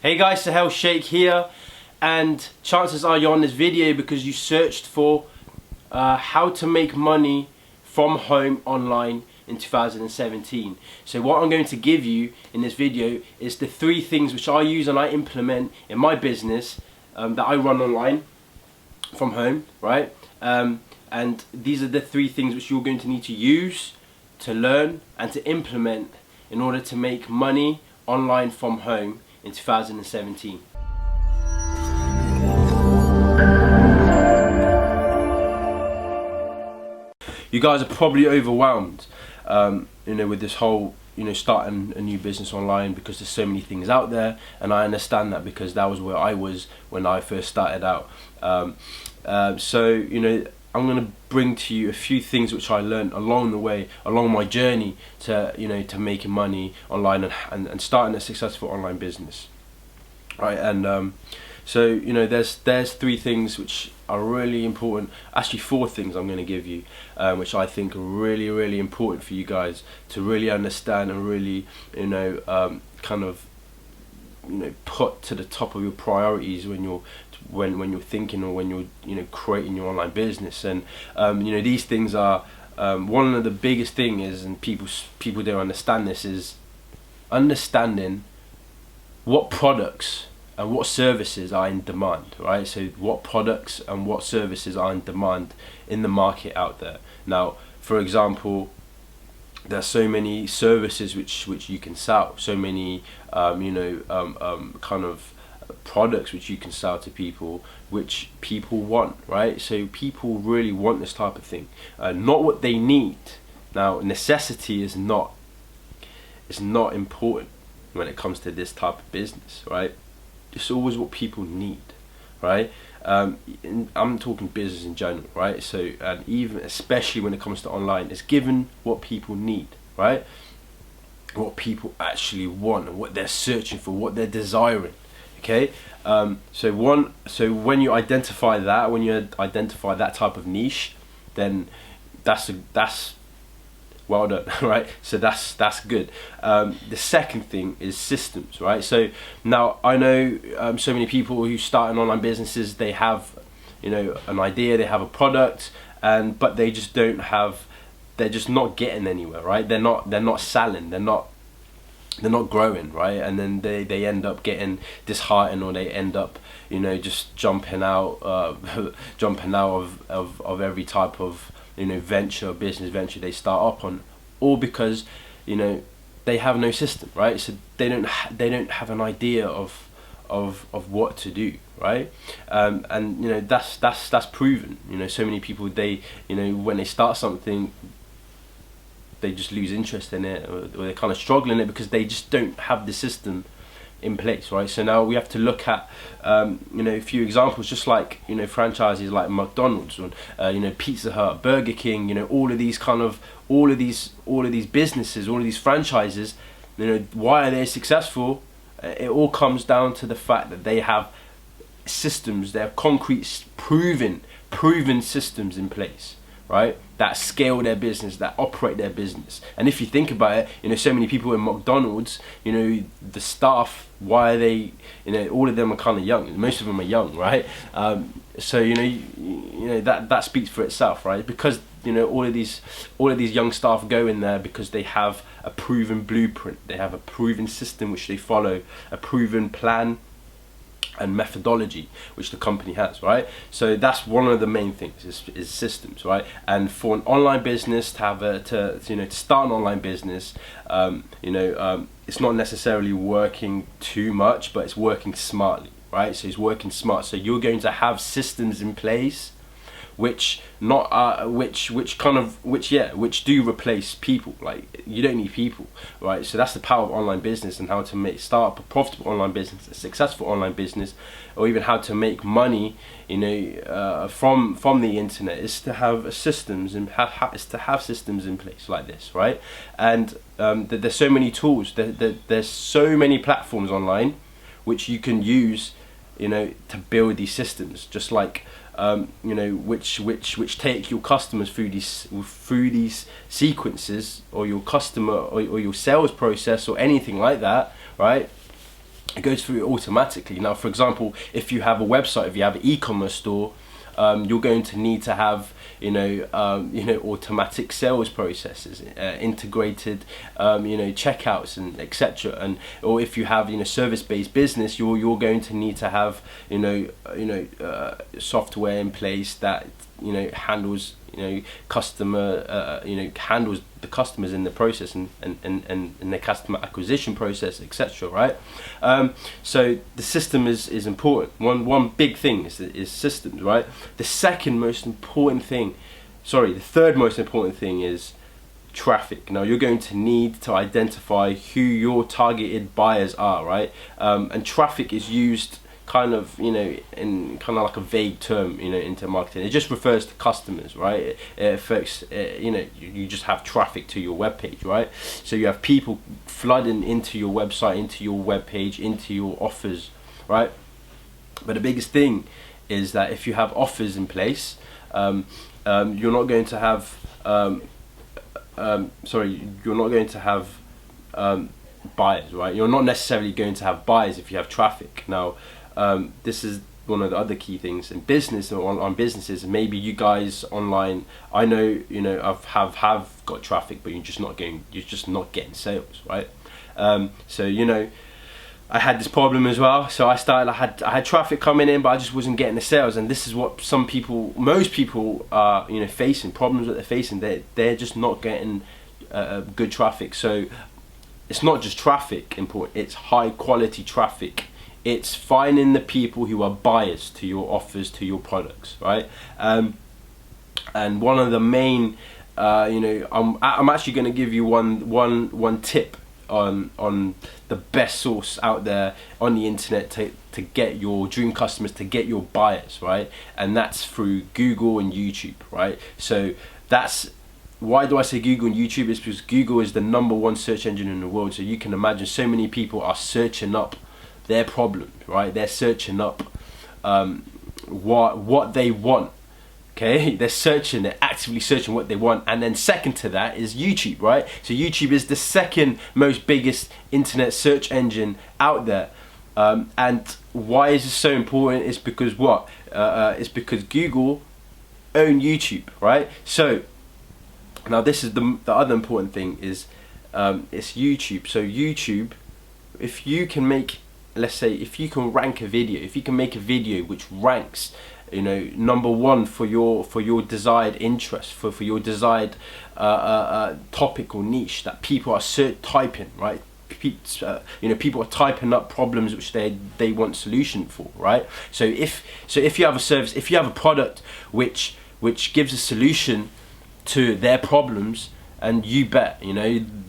Hey guys, Sahel Sheikh here, and chances are you're on this video because you searched for how to make money from home online in 2017. So what I'm going to give you in this video is the 3 things which I use and I implement in my business that I run online from home, right? And these are the 3 things which you're going to need to use, to learn and to implement in order to make money online from home in 2017. You guys are probably overwhelmed, with this whole, starting a new business online because there's so many things out there, and I understand that because that was where I was when I first started out. I'm going to bring to you a few things which I learned along the way, along my journey to, to making money online and starting a successful online business, right? And there's 3 things which are really important. Actually, 4 things I'm going to give you, which I think are really, really important for you guys to really understand and really, put to the top of your priorities when you're thinking or when you're creating your online business. And these things are one of the biggest thing is, and people don't understand this, is understanding what products and what services are in demand, right? So what products and what services are in demand in the market out there. Now, for example, there's so many services which you can sell, so many kind of products which you can sell to people, which people want, right? So people really want this type of thing, not what they need. Now, necessity is not important when it comes to this type of business, right? It's always what people need, right? I'm talking business in general, right? So, and even especially when it comes to online, it's given what people need, right? What people actually want and what they're searching for, what they're desiring. Okay, so when you identify that type of niche, then that's well done, right? So that's good. The second thing is systems, right? So now I know so many people who start an online businesses, they have an idea, they have a product, but they're just not getting anywhere, right? They're not selling, they're not growing, right? And then they end up getting disheartened, or they end up just jumping out of every type of business venture they start up on, all because they have no system, right? So they don't have an idea of what to do, right? And that's proven. So many people, they when they start something, they just lose interest in it, or they kind of struggle in it because they just don't have the system in place, right? So now we have to look at a few examples, just like franchises like McDonald's, and Pizza Hut, Burger King, all of these businesses, all of these franchises. Why are they successful? It all comes down to the fact that they have systems, they have concrete, proven systems in place, right? That scale their business, that operate their business. And if you think about it, so many people in McDonald's, the staff, why are they, all of them are kind of young. Most of them are young, right? So that speaks for itself, right? Because all of these young staff go in there because they have a proven blueprint, they have a proven system which they follow, a proven plan and methodology which the company has, right? So that's one of the main things is systems, right? And for an online business to have to start an online business, it's not necessarily working too much, but it's working smartly, right? So it's working smart. So you're going to have systems in place which do replace people. Like, you don't need people, right? So that's the power of online business, and how to start up a profitable online business, a successful online business, or even how to make money from the internet, is to have systems and have systems in place like this, right? And there's so many tools, there's so many platforms online which you can use to build these systems, just like which take your customers through these sequences, or your customer or your sales process or anything like that, right? it goes through automatically. Now, for example, if you have a website, if you have an e-commerce store, you're going to need to have automatic sales processes, integrated checkouts and etc. And or if you have service-based business, you're going to need to have software in place that handles customer handles the customers in the process and the customer acquisition process, etc. Right? So the system is important. One big thing is systems, right? The third most important thing is traffic. Now you're going to need to identify who your targeted buyers are, right? And traffic is used kind of in kind of like a vague term into marketing. It just refers to customers, right? Folks, you just have traffic to your web page, right? So you have people flooding into your website, into your web page, into your offers, right? But the biggest thing is that if you have offers in place, you're not going to have buyers, right? You're not necessarily going to have buyers if you have traffic. Now this is one of the other key things in business or on businesses. Maybe you guys online, I know have got traffic, but you're just not getting sales, right? So I had this problem as well. So I had traffic coming in, but I just wasn't getting the sales. And this is what most people are facing, problems that they're facing. They're just not getting good traffic. So it's not just traffic important, it's high quality traffic. It's finding the people who are buyers to your offers, to your products, right? And one of the main, I'm actually going to give you one tip on the best source out there on the internet to get your dream customers, to get your buyers, right? And that's through Google and YouTube, right? So why do I say Google and YouTube? Is because Google is the #1 search engine in the world. So you can imagine so many people are searching up their problem, right? They're searching up what they want. Okay, they're actively searching what they want. And then second to that is YouTube, right? So YouTube is the second most biggest internet search engine out there. And why is this so important? It's because it's because Google own YouTube, right? So now this is the other important thing is it's YouTube. So YouTube, if you can make, let's say, if you can rank a video, if you can make a video which ranks #1 for your desired interest, for your desired topic or niche that people are typing, right? People are typing up problems which they want solution for, right? So if you have a service, if you have a product which gives a solution to their problems, and you bet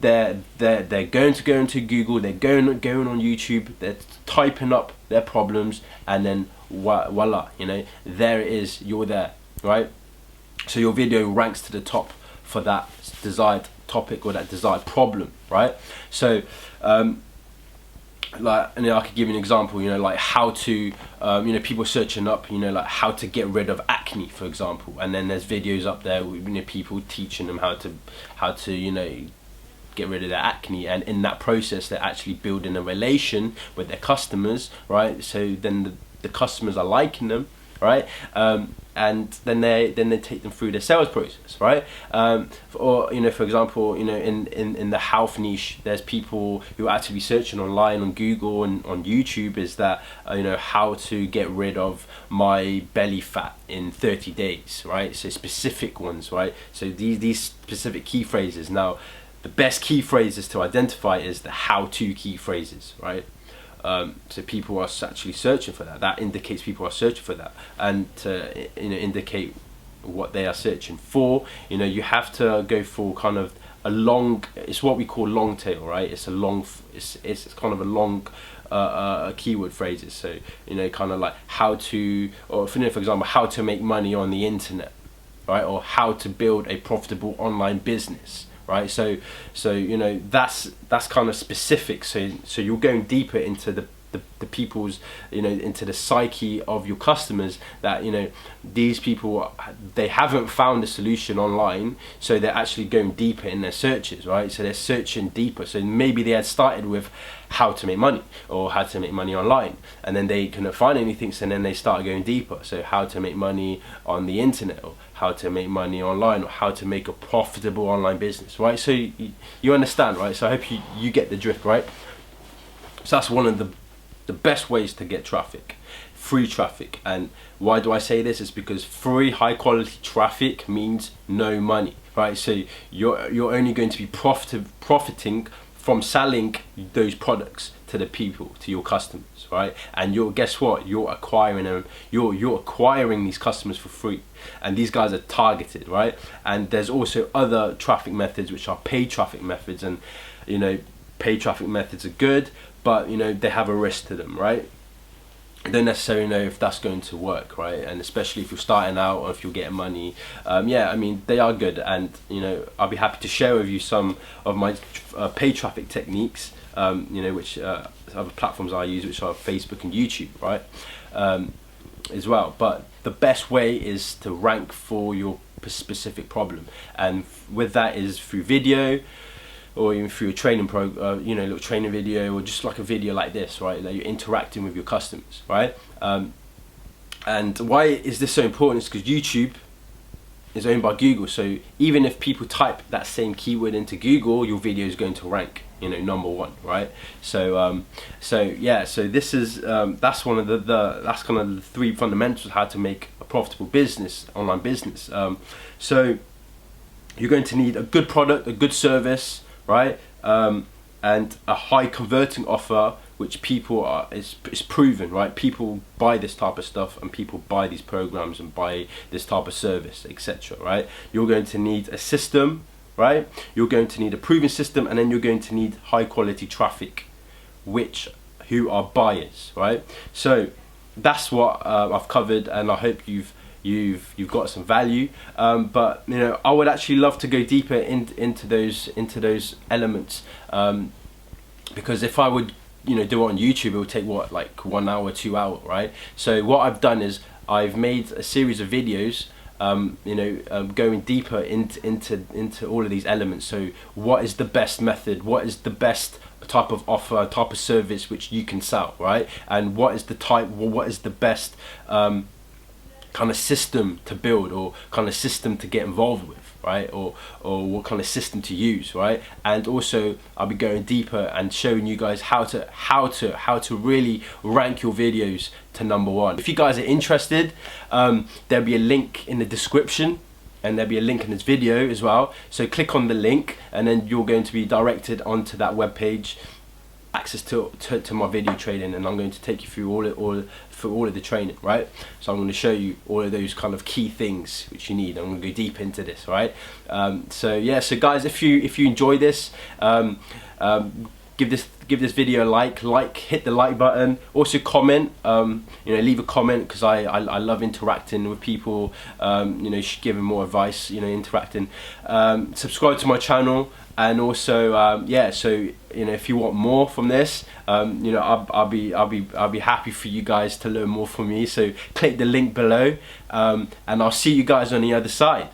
they're going to go into Google, they're going on YouTube, they're typing up their problems, and then voila, there it is, you're there, right? So your video ranks to the top for that desired topic or that desired problem, right? So I could give you an example, like how to, people searching up, like how to get rid of acne, for example, and then there's videos up there with people teaching them how to get rid of their acne, and in that process they're actually building a relation with their customers, right? So then the customers are liking them, right? And then they take them through the sales process, right? Or for example, in the health niche, there's people who are actively searching online on Google and on YouTube is that how to get rid of my belly fat in 30 days, right? So specific ones, right? So these specific key phrases. Now, the best key phrases to identify is the how-to key phrases, right? So people are actually searching for that. That indicates people are searching for that, and to indicate what they are searching for, you have to go for kind of a long. It's what we call long tail, right? It's kind of a long keyword phrases. So kind of like how to, or for example, how to make money on the internet, right? Or how to build a profitable online business. Right, so that's kind of specific. So you're going deeper into the people's, you know, into the psyche of your customers, that, you know, these people, they haven't found a solution online, so they're actually going deeper in their searches, right? So they're searching deeper. So maybe they had started with how to make money or how to make money online, and then they couldn't find anything, so then they started going deeper. So how to make money on the internet, or how to make money online, or how to make a profitable online business, right? So you understand, right? So I hope you get the drift, right? So that's one of the best ways to get traffic, free traffic. And why do I say this? Is because free high quality traffic means no money, right? So you're only going to be profiting from selling those products to the people, to your customers, right? And guess what? You're acquiring them. You're acquiring these customers for free, and these guys are targeted, right? And there's also other traffic methods, which are paid traffic methods, and, you know, paid traffic methods are good, but, you know, they have a risk to them, right? You don't necessarily know if that's going to work, right? And especially if you're starting out, or if you're getting money. Yeah, I mean, they are good, and, you know, I'll be happy to share with you some of my paid traffic techniques, you know, which other platforms I use, which are Facebook and YouTube, right? As well. But the best way is to rank for your specific problem, and with that is through video, or even through a training you know, little training video, or just like a video like this, right? That you're interacting with your customers, right? And why is this so important? Is because YouTube is owned by Google, so even if people type that same keyword into Google, your video is going to rank, you know, #1, right? So yeah, so this is that's one of that's kind of the 3 fundamentals of how to make a profitable business, online business. So you're going to need a good product, a good service, right? And a high converting offer, which people is proven, right? People buy this type of stuff, and people buy these programs and buy this type of service, etc., right? You're going to need a system, right? You're going to need a proven system, and then you're going to need high quality traffic, who are buyers, right? So that's what I've covered, and I hope you've got some value, but, you know, I would actually love to go deeper into those elements, because if I would, you know, do it on YouTube, it would take what, like 1 hour, 2 hours, right? So what I've done is I've made a series of videos, you know, going deeper into all of these elements. So what is the best method? What is the best type of offer, type of service which you can sell, right? And what is the best kind of system to build, or kind of system to get involved with, right? Or what kind of system to use, right? And also I'll be going deeper and showing you guys how to really rank your videos to #1. If you guys are interested, there'll be a link in the description, and there'll be a link in this video as well. So click on the link, and then you're going to be directed onto that web page, access to my video training, and I'm going to take you through all of the training, right? So I'm going to show you all of those kind of key things which you need. I'm going to go deep into this, right? So yeah, so guys, if you enjoy this, give this video a like, hit the like button. Also comment, you know, leave a comment, because I love interacting with people, you know, giving more advice, you know, interacting. Subscribe to my channel, and also yeah, so, you know, if you want more from this, you know, I'll be happy for you guys to learn more from me. So click the link below, and I'll see you guys on the other side.